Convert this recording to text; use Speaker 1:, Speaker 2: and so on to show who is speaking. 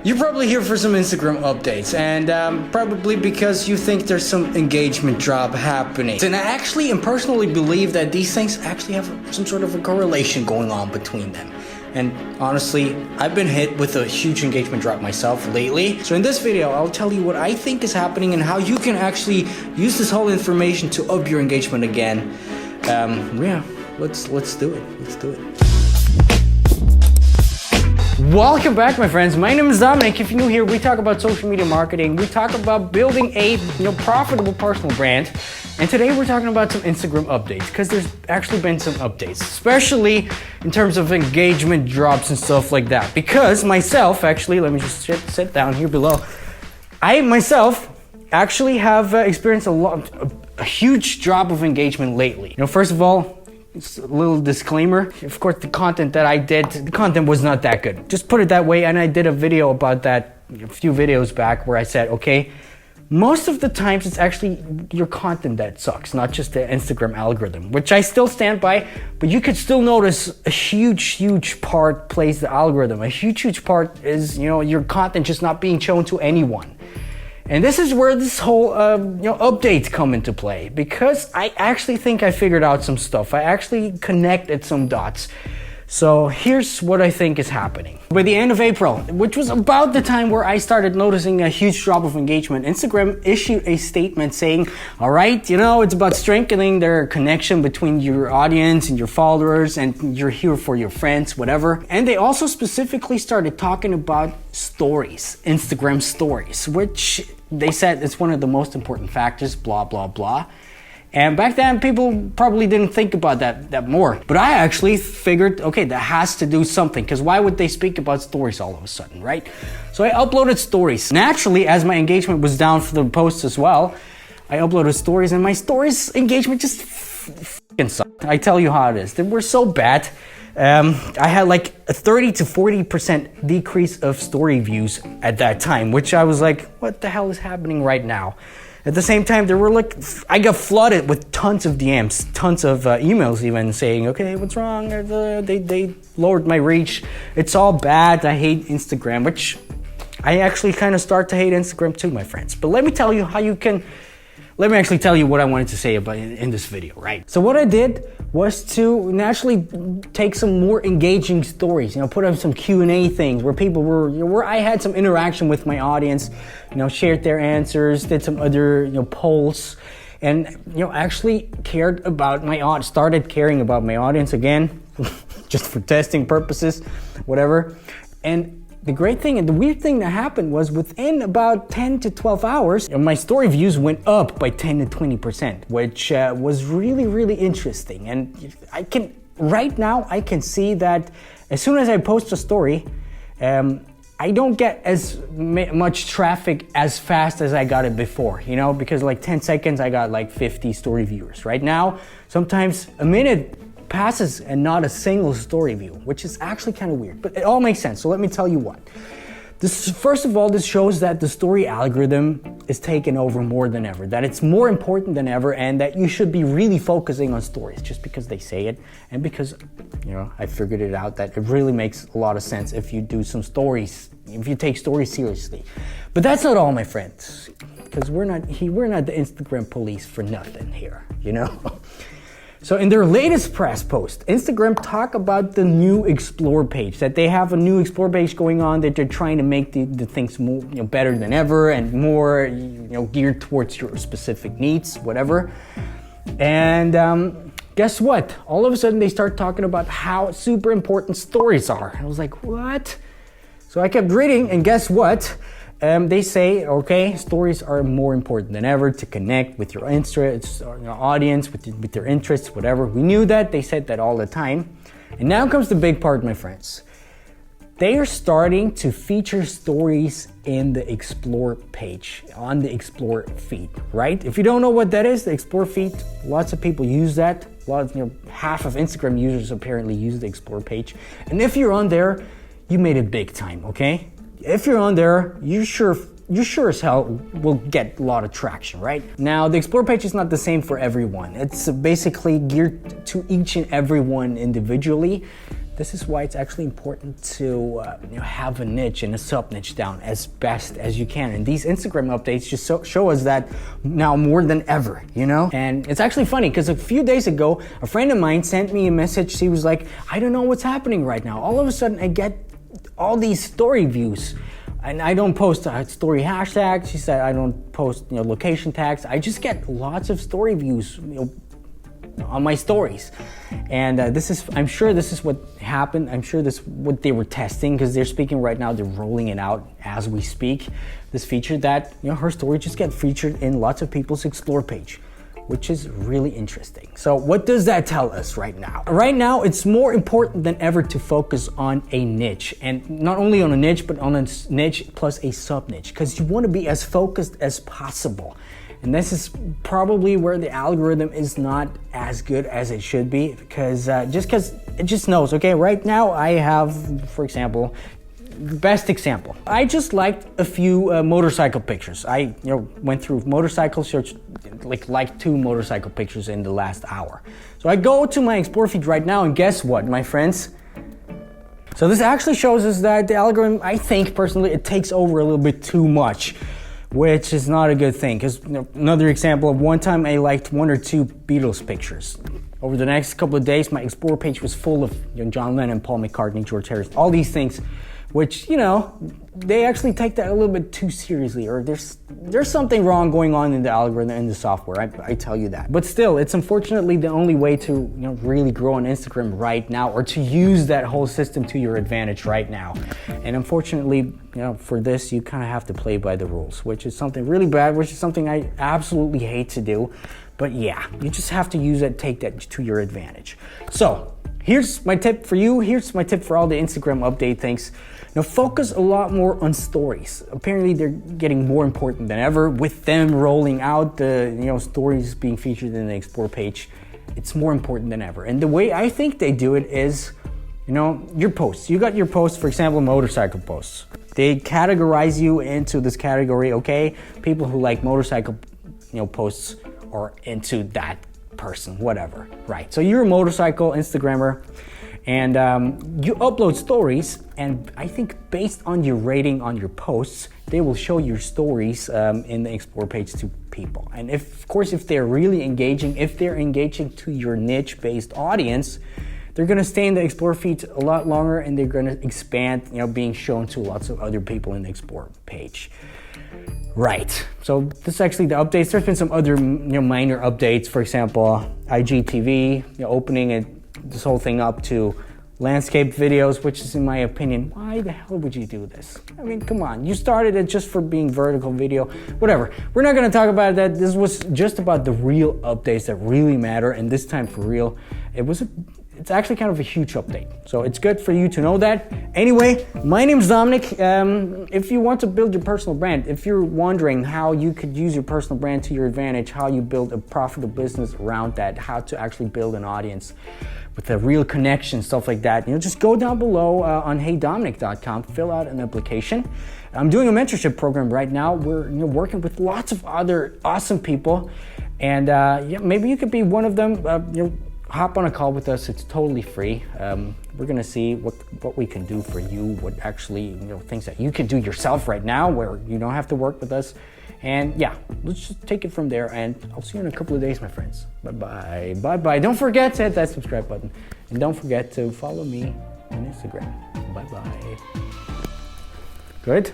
Speaker 1: You're probably here for some Instagram updates, and probably because you think there's some engagement drop happening. And I actually and personally believe that these things actually have some sort of a correlation going on between them. And honestly, I've been hit with a huge engagement drop myself lately. So in this video, I'll tell you what I think is happening and how you can actually use this whole information to up your engagement again. Yeah, let's do it. Let's do it. Welcome back, my friends. My name is Dominic. If you're new here, we talk about social media marketing. We talk about building a profitable personal brand. And today we're talking about some Instagram updates, because there's actually been some updates, especially in terms of engagement drops and stuff like that. Because myself, actually, let me just sit down here below. I myself actually have experienced a huge drop of engagement lately. First of all, it's a little disclaimer. Of course, the content was not that good. Just put it that way. And I did a video about that a few videos back where I said, okay, most of the times it's actually your content that sucks, not just the Instagram algorithm, which I still stand by, but you could still notice a huge part plays the algorithm. A huge part is, your content just not being shown to anyone. And this is where this whole, updates come into play, because I actually think I figured out some stuff. I actually connected some dots. So here's what I think is happening. By the end of April, which was about the time where I started noticing a huge drop of engagement, Instagram issued a statement saying, all right, it's about strengthening their connection between your audience and your followers, and you're here for your friends, whatever. And they also specifically started talking about stories, Instagram stories, which they said is one of the most important factors, blah, blah, blah. And back then, people probably didn't think about that more. But I actually figured, okay, that has to do something, because why would they speak about stories all of a sudden, right? So I uploaded stories. Naturally, as my engagement was down for the posts as well, I uploaded stories, and my stories engagement just f***ing sucked. I tell you how it is. They were so bad. I had like a 30 to 40% decrease of story views at that time, which I was like, what the hell is happening right now? At the same time, I got flooded with tons of DMs, tons of emails even saying, okay, what's wrong? They lowered my reach. It's all bad. I hate Instagram, which I actually kind of start to hate Instagram too, my friends. But let me tell you let me actually tell you what I wanted to say about in this video, right? So what I did was to naturally take some more engaging stories, put up some Q&A things where I had some interaction with my audience, shared their answers, did some other, polls, and, actually started caring about my audience again, just for testing purposes, whatever. And the great thing and the weird thing that happened was within about 10 to 12 hours, my story views went up by 10 to 20%, which was really, really interesting. And right now I can see that as soon as I post a story, I don't get as much traffic as fast as I got it before, because like 10 seconds, I got like 50 story viewers. Right now, sometimes a minute passes and not a single story view, which is actually kind of weird, but it all makes sense. So let me tell you what. First of all, this shows that the story algorithm is taking over more than ever, that it's more important than ever, and that you should be really focusing on stories just because they say it, and because, I figured it out that it really makes a lot of sense if you do some stories, if you take stories seriously. But that's not all, my friends, because we're not the Instagram police for nothing here, So in their latest press post, Instagram talk about the new Explore page, that they have a new Explore page going on, that they're trying to make the things more, better than ever and more, geared towards your specific needs, whatever. And guess what? All of a sudden they start talking about how super important stories are. I was like, what? So I kept reading, and guess what? They say, okay, stories are more important than ever to connect with your interests, or your audience, with their interests, whatever. We knew that. They said that all the time. And now comes the big part, my friends. They are starting to feature stories in the Explore page, on the Explore feed, right? If you don't know what that is, the Explore feed, lots of people use that. Half of Instagram users apparently use the Explore page. And if you're on there, you made it big time, okay? If you're on there, you sure as hell will get a lot of traction, right? Now, the Explore page is not the same for everyone. It's basically geared to each and every one individually. This is why it's actually important to have a niche and a sub-niche down as best as you can. And these Instagram updates just show us that now more than ever, And it's actually funny because a few days ago, a friend of mine sent me a message. She was like, I don't know what's happening right now. All of a sudden, I get all these story views. And I don't post story hashtags. She said I don't post location tags. I just get lots of story views on my stories. And I'm sure this is what happened. I'm sure this is what they were testing, because they're speaking right now. They're rolling it out as we speak. This feature that her story just get featured in lots of people's Explore page, which is really interesting. So what does that tell us right now? Right now, it's more important than ever to focus on a niche, and not only on a niche, but on a niche plus a sub-niche, because you want to be as focused as possible. And this is probably where the algorithm is not as good as it should be, because it just knows, okay, right now I have, for example, best example. I just liked a few motorcycle pictures. I went through motorcycle search, like 2 motorcycle pictures in the last hour. So I go to my Explore feed right now, and guess what, my friends? So this actually shows us that the algorithm, I think personally, it takes over a little bit too much, which is not a good thing. Because another example of one time I liked 1 or 2 Beatles pictures. Over the next couple of days, my Explore page was full of John Lennon, Paul McCartney, George Harrison, all these things, which they actually take that a little bit too seriously, or there's something wrong going on in the algorithm, in the software. I tell you that. But still, it's unfortunately the only way to really grow on Instagram right now, or to use that whole system to your advantage right now. And unfortunately, for this, you kind of have to play by the rules, which is something really bad, which is something I absolutely hate to do. But yeah, you just have to use it, take that to your advantage. So here's my tip for you. Here's my tip for all the Instagram update things. Focus a lot more on stories. Apparently, they're getting more important than ever with them rolling out the stories being featured in the Explore page. It's more important than ever. And the way I think they do it is, your posts. You got your posts, for example, motorcycle posts. They categorize you into this category. Okay, people who like motorcycle, posts are into that person, whatever. Right. So you're a motorcycle Instagrammer. And you upload stories, and I think based on your rating on your posts, they will show your stories in the Explore page to people. And of course, if they're really engaging, if they're engaging to your niche-based audience, they're gonna stay in the Explore feed a lot longer, and they're gonna expand, being shown to lots of other people in the Explore page. Right. So this is actually the updates. There's been some other minor updates. For example, IGTV opening this whole thing up to landscape videos, which is, in my opinion, why the hell would you do this? I mean, come on. You started it just for being vertical video, whatever. We're not going to talk about that. This was just about the real updates that really matter, and this time for real, it's actually kind of a huge update. So it's good for you to know that. Anyway, my name is Dominik. If you want to build your personal brand, if you're wondering how you could use your personal brand to your advantage, how you build a profitable business around that, how to actually build an audience with a real connection, stuff like that, just go down below on heyDominik.com, fill out an application. I'm doing a mentorship program right now. We're working with lots of other awesome people, and maybe you could be one of them. Hop on a call with us. It's totally free. We're gonna see what we can do for you, what actually, things that you can do yourself right now where you don't have to work with us. And yeah, let's just take it from there, and I'll see you in a couple of days, my friends. Bye-bye, bye-bye. Don't forget to hit that subscribe button, and don't forget to follow me on Instagram. Bye-bye. Good?